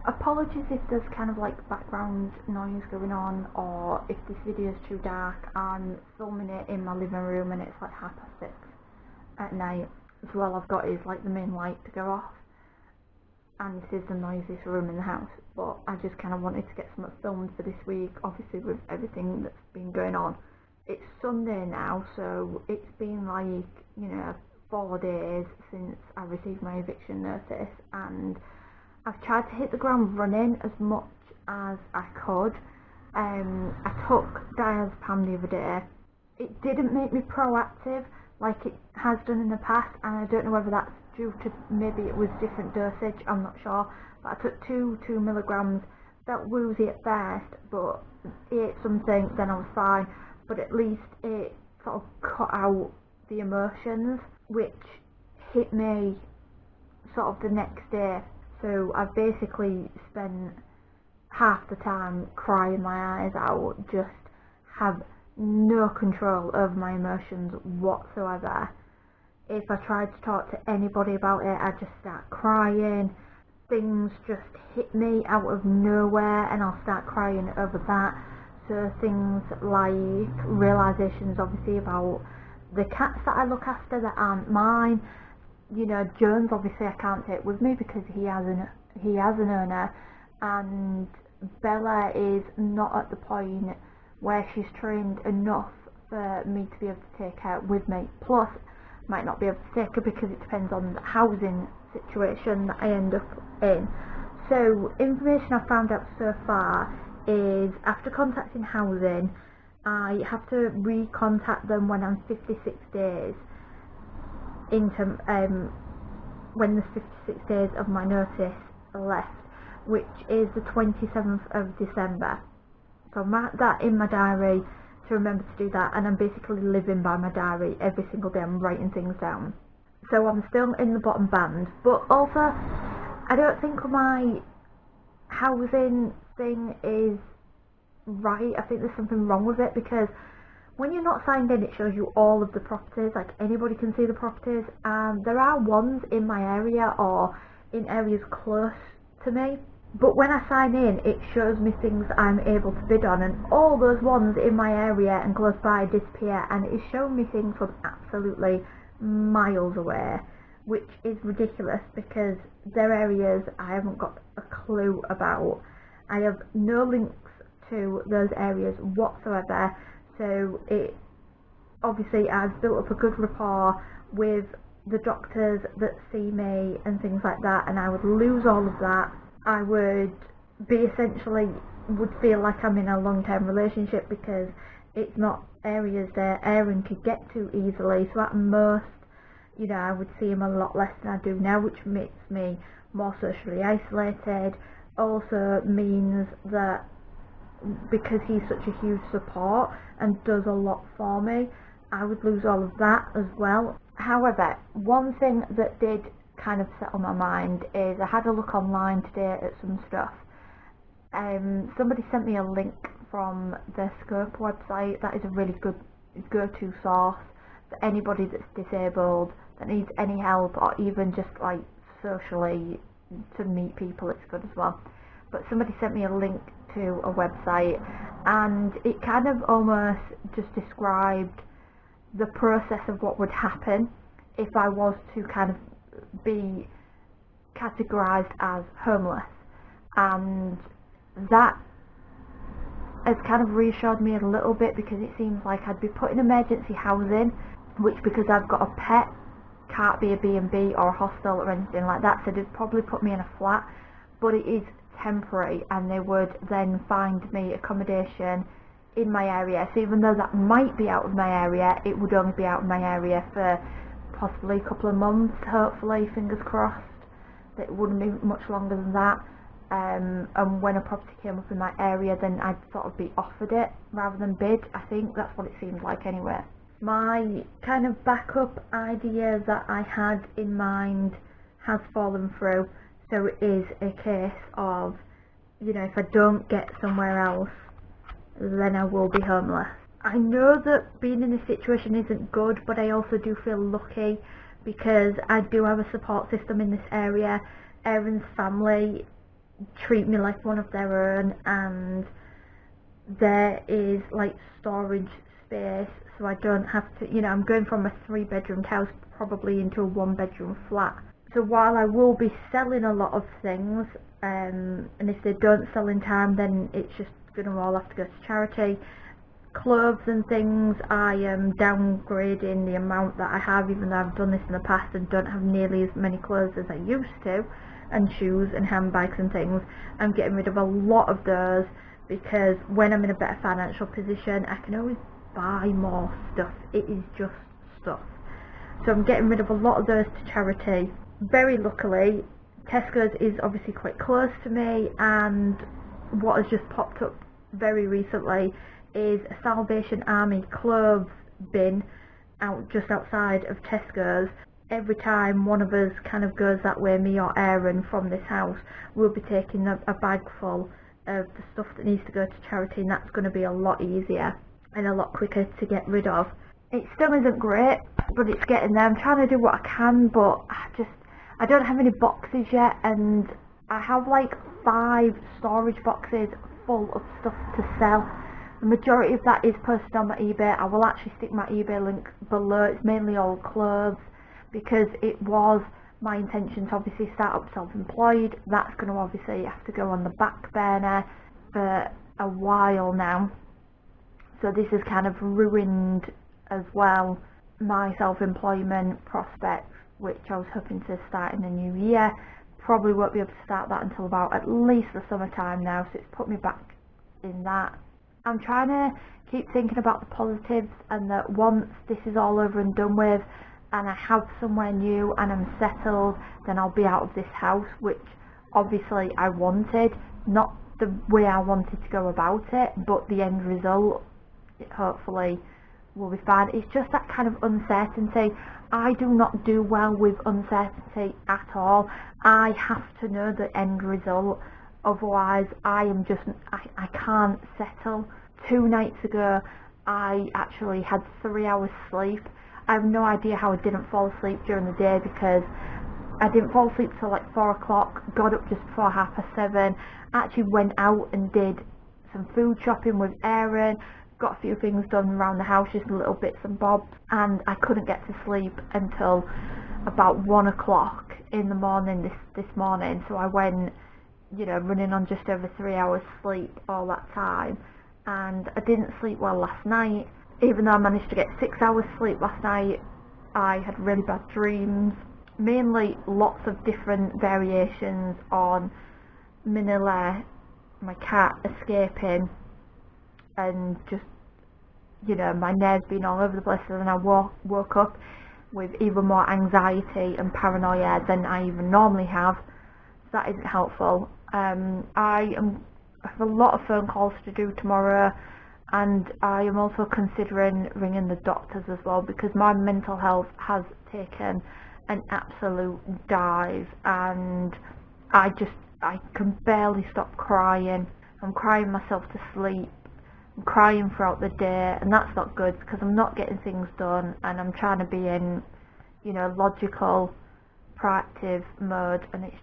Apologies if there's kind of like background noise going on, or if this video is too dark. I'm filming it in my living room and it's like 6:30 at night, so all I've got is like the main light to go off, and this is the noisiest room in the house. But I just kind of wanted to get something filmed for this week, obviously with everything that's been going on. It's Sunday now, so it's been like, 4 days since I received my eviction notice, and I've tried to hit the ground running as much as I could. I took diazepam the other day. It didn't make me proactive like it has done in the past, and I don't know whether that's due to maybe it was different dosage, I'm not sure. But I took 2 milligrams, felt woozy at first, but ate something, then I was fine. But at least it sort of cut out the emotions, which hit me sort of the next day. So I've basically spent half the time crying my eyes out, just have no control over my emotions whatsoever. If I tried to talk to anybody about it, I'd just start crying. Things just hit me out of nowhere and I'll start crying over that. So things like realisations obviously about the cats that I look after that aren't mine. Jones obviously I can't take with me because he has an owner, and Bella is not at the point where she's trained enough for me to be able to take her with me. Plus, might not be able to take her because it depends on the housing situation that I end up in. So, information I've found out so far is after contacting housing, I have to re-contact them when I'm 56 days into when the 56 days of my notice left, which is the 27th of December. So mark that in my diary to remember to do that, and I'm basically living by my diary every single day. I'm writing things down. So I'm still in the bottom band, but also I don't think my housing thing is right. I think there's something wrong with it, because when you're not signed in, it shows you all of the properties, like anybody can see the properties, and there are ones in my area or in areas close to me, but when I sign in, it shows me things I'm able to bid on, and all those ones in my area and close by disappear, and it is showing me things from absolutely miles away, which is ridiculous because they're areas I haven't got a clue about. I have no links to those areas whatsoever. So it obviously I've built up a good rapport with the doctors that see me and things like that, and I would lose all of that. I would feel like I'm in a long-term relationship because it's not areas that Aaron could get to easily. So at most, I would see him a lot less than I do now, which makes me more socially isolated. Also means that because he's such a huge support and does a lot for me, I would lose all of that as well. However, one thing that did kind of settle my mind is I had a look online today at some stuff. Somebody sent me a link from the Scope website. That is a really good go-to source for anybody that's disabled, that needs any help, or even just like socially to meet people. It's good as well. But somebody sent me a link to a website, and it kind of almost just described the process of what would happen if I was to kind of be categorised as homeless, and that has kind of reassured me a little bit, because it seems like I'd be put in emergency housing, which, because I've got a pet, can't be a B&B or a hostel or anything like that, so they'd probably put me in a flat, but it is temporary, and they would then find me accommodation in my area. So even though that might be out of my area, it would only be out of my area for possibly a couple of months, hopefully, fingers crossed, that it wouldn't be much longer than that. And when a property came up in my area, then I'd sort of be offered it rather than bid. I think that's what it seemed like anyway. My kind of backup idea that I had in mind has fallen through. So it is a case of, if I don't get somewhere else, then I will be homeless. I know that being in this situation isn't good, but I also do feel lucky because I do have a support system in this area. Aaron's family treat me like one of their own, and there is like storage space, so I don't have to, I'm going from a 3-bedroom house probably into a 1-bedroom flat. So while I will be selling a lot of things, and if they don't sell in time, then it's just going to all have to go to charity. Clothes and things, I am downgrading the amount that I have, even though I've done this in the past and don't have nearly as many clothes as I used to, and shoes and handbags and things. I'm getting rid of a lot of those, because when I'm in a better financial position, I can always buy more stuff. It is just stuff. So I'm getting rid of a lot of those to charity. Very luckily, Tesco's is obviously quite close to me, and what has just popped up very recently is a Salvation Army clothes bin just outside of Tesco's. Every time one of us kind of goes that way, me or Aaron from this house, we'll be taking a bag full of the stuff that needs to go to charity, and that's going to be a lot easier and a lot quicker to get rid of. It still isn't great, but it's getting there. I'm trying to do what I can, but I don't have any boxes yet, and I have like 5 storage boxes full of stuff to sell. The majority of that is posted on my eBay. I will actually stick my eBay link below. It's mainly all clothes, because it was my intention to obviously start up self-employed. That's going to obviously have to go on the back burner for a while now. So this has kind of ruined as well my self-employment prospects, which I was hoping to start in the new year. Probably won't be able to start that until about at least the summertime now, so it's put me back in that. I'm trying to keep thinking about the positives, and that once this is all over and done with and I have somewhere new and I'm settled, then I'll be out of this house, which obviously I wanted. Not the way I wanted to go about it, but the end result, hopefully, will be fine. It's just that kind of uncertainty. I do not do well with uncertainty at all. I have to know the end result, otherwise I can't settle. 2 nights ago I actually had 3 hours sleep. I have no idea how I didn't fall asleep during the day, because I didn't fall asleep till like 4 o'clock, got up just before 7:30, actually went out and did some food shopping with Aaron, got a few things done around the house, just little bits and bobs, and I couldn't get to sleep until about 1 o'clock in the morning this morning. So I went, running on just over 3 hours sleep all that time, and I didn't sleep well last night. Even though I managed to get 6 hours sleep last night, I had really bad dreams, mainly lots of different variations on Manila, my cat, escaping, and just, my nerves being all over the place. And then I woke up with even more anxiety and paranoia than I even normally have. So that isn't helpful. I have a lot of phone calls to do tomorrow, and I am also considering ringing the doctors as well, because my mental health has taken an absolute dive, and I can barely stop crying. I'm crying myself to sleep. I'm crying throughout the day, and that's not good, because I'm not getting things done, and I'm trying to be in, logical, proactive mode, and it's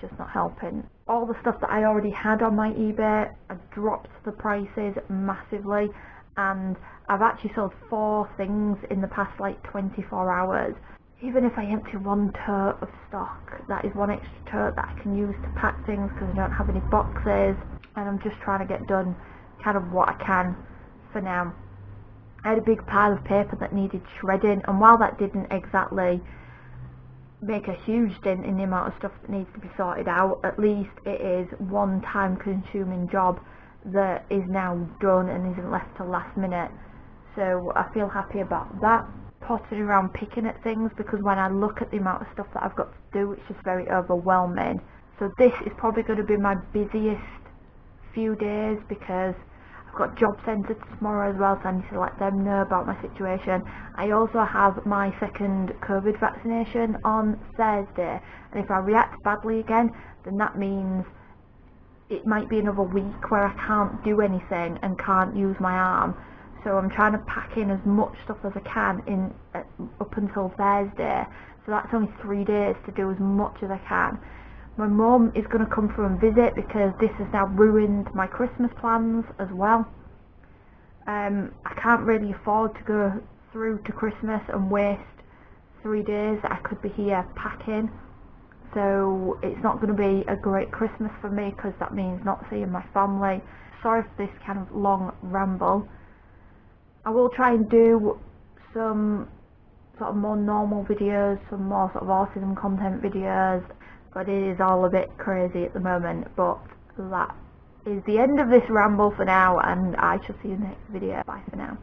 just not helping. All the stuff that I already had on my eBay, I've dropped the prices massively, and I've actually sold 4 things in the past like 24 hours. Even if I empty 1 tote of stock, that is 1 extra tote that I can use to pack things, because I don't have any boxes, and I'm just trying to get done kind of what I can for now. I had a big pile of paper that needed shredding, and while that didn't exactly make a huge dent in the amount of stuff that needs to be sorted out, at least it is one time consuming job that is now done and isn't left till last minute. So I feel happy about that. Potting around picking at things, because when I look at the amount of stuff that I've got to do, it's just very overwhelming. So this is probably going to be my busiest few days, because I've got job centre tomorrow as well, so I need to let them know about my situation. I also have my 2nd COVID vaccination on Thursday, and if I react badly again, then that means it might be another week where I can't do anything and can't use my arm. So I'm trying to pack in as much stuff as I can up until Thursday, so that's only 3 days to do as much as I can. My mum is going to come through and visit because this has now ruined my Christmas plans as well. I can't really afford to go through to Christmas and waste 3 days that I could be here packing. So it's not going to be a great Christmas for me because that means not seeing my family. Sorry for this kind of long ramble. I will try and do some sort of more normal videos, some more sort of autism content videos, but it is all a bit crazy at the moment. But that is the end of this ramble for now, and I shall see you in the next video. Bye for now.